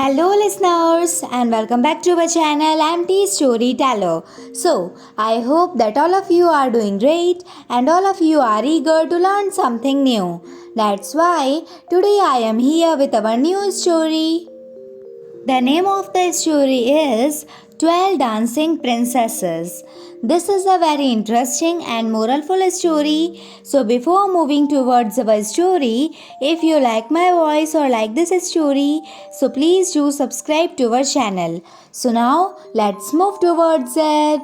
Hello, listeners, and welcome back to our channel. I'm T Storyteller. So, I hope that all of you are doing great and all of you are eager to learn something new. That's why today I am here with our new story. The name of the story is 12 Dancing Princesses. This is a very interesting and moralful story. So, before moving towards our story, if you like my voice or like this story, so please do subscribe to our channel. So, now let's move towards it.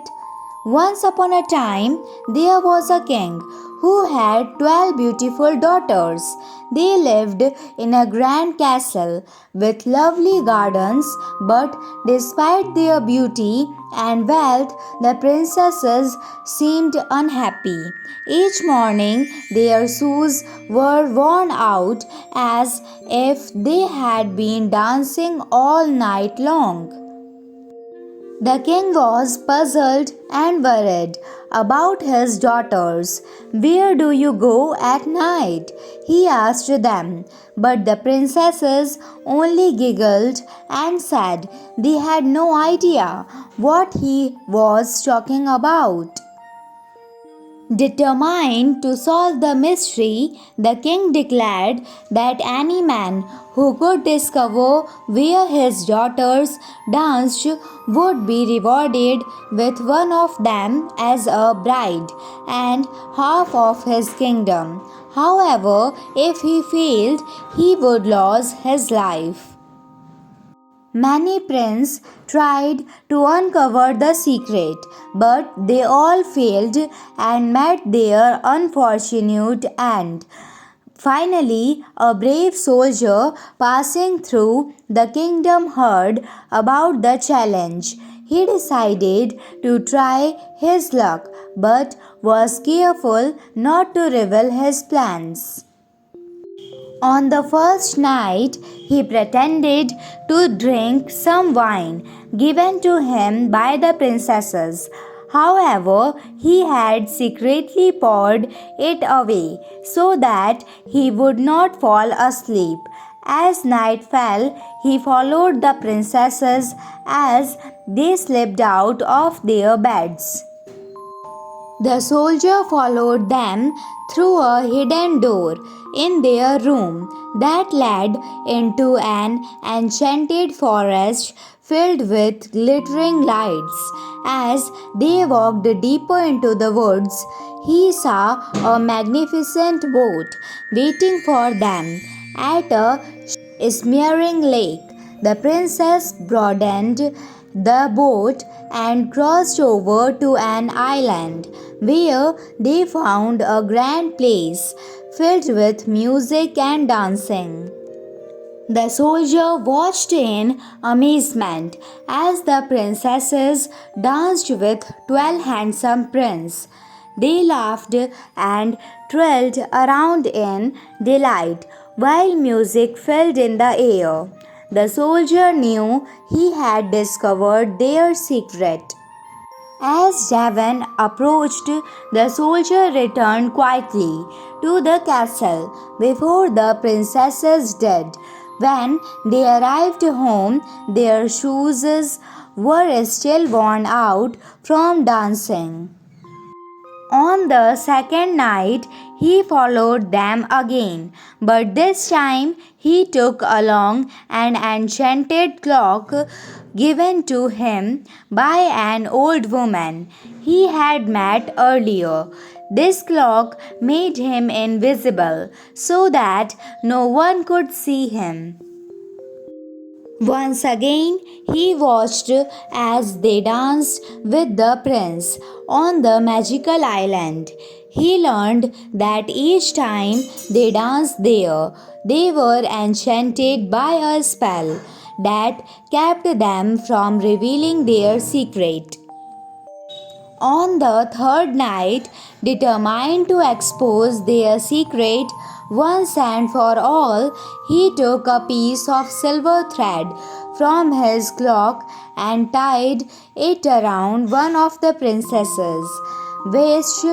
Once upon a time, there was a king who had 12 beautiful daughters. They lived in a grand castle with lovely gardens, but despite their beauty and wealth, the princesses seemed unhappy. Each morning, their shoes were worn out as if they had been dancing all night long. The king was puzzled and worried about his daughters. "Where do you go at night?" he asked them. But the princesses only giggled and said they had no idea what he was talking about. Determined to solve the mystery, the king declared that any man who could discover where his daughters danced would be rewarded with one of them as a bride and half of his kingdom. However, if he failed, he would lose his life. Many princes tried to uncover the secret, but they all failed and met their unfortunate end. Finally, a brave soldier passing through the kingdom heard about the challenge. He decided to try his luck, but was careful not to reveal his plans. On the first night, he pretended to drink some wine given to him by the princesses. However, he had secretly poured it away so that he would not fall asleep. As night fell, he followed the princesses as they slipped out of their beds. The soldier followed them through a hidden door in their room that led into an enchanted forest filled with glittering lights. As they walked deeper into the woods, he saw a magnificent boat waiting for them at a smearing lake. The princess broadened the boat and crossed over to an island where they found a grand place filled with music and dancing. The soldier watched in amazement as the princesses danced with 12 handsome princes. They laughed and twirled around in delight while music filled in the air. The soldier knew he had discovered their secret. As Javan approached, the soldier returned quietly to the castle before the princesses did. When they arrived home, their shoes were still worn out from dancing. On the second night, he followed them again, but this time he took along an enchanted clock given to him by an old woman he had met earlier. This clock made him invisible so that no one could see him. Once again, he watched as they danced with the prince on the magical island. He learned that each time they danced there, they were enchanted by a spell that kept them from revealing their secret. On the third night, determined to expose their secret once and for all, he took a piece of silver thread from his clock and tied it around one of the princesses' waist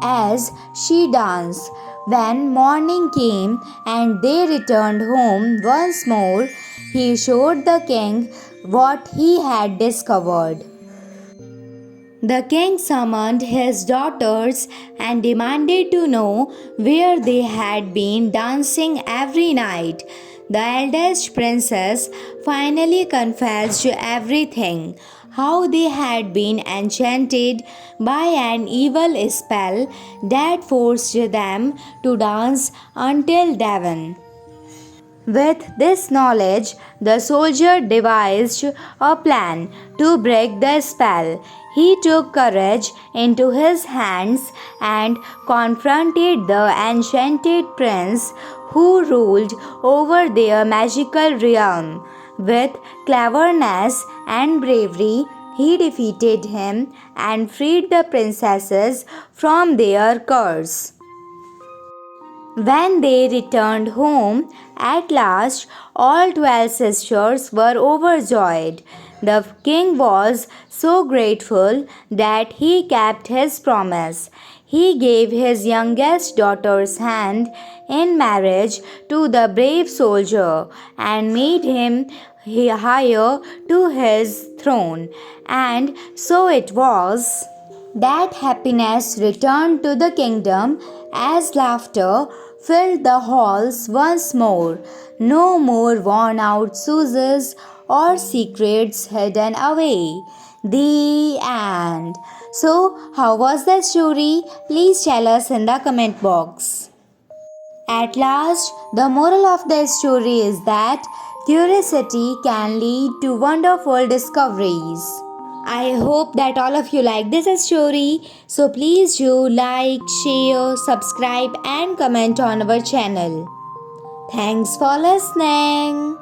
as she danced. When morning came and they returned home once more, he showed the king what he had discovered. The king summoned his daughters and demanded to know where they had been dancing every night. The eldest princess finally confessed everything, how they had been enchanted by an evil spell that forced them to dance until dawn. With this knowledge, the soldier devised a plan to break the spell. He took courage into his hands and confronted the enchanted prince who ruled over their magical realm. With cleverness and bravery, he defeated him and freed the princesses from their curse. When they returned home, at last all 12 sisters were overjoyed. The king was so grateful that he kept his promise. He gave his youngest daughter's hand in marriage to the brave soldier and made him heir to his throne. And so it was that happiness returned to the kingdom as laughter filled the halls once more. No more worn out Suses or secrets hidden away. The end. So, how was the story? Please tell us in the comment box. At last, the moral of the story is that curiosity can lead to wonderful discoveries. I hope that all of you like this story. So please do like, share, subscribe and comment on our channel. Thanks for listening.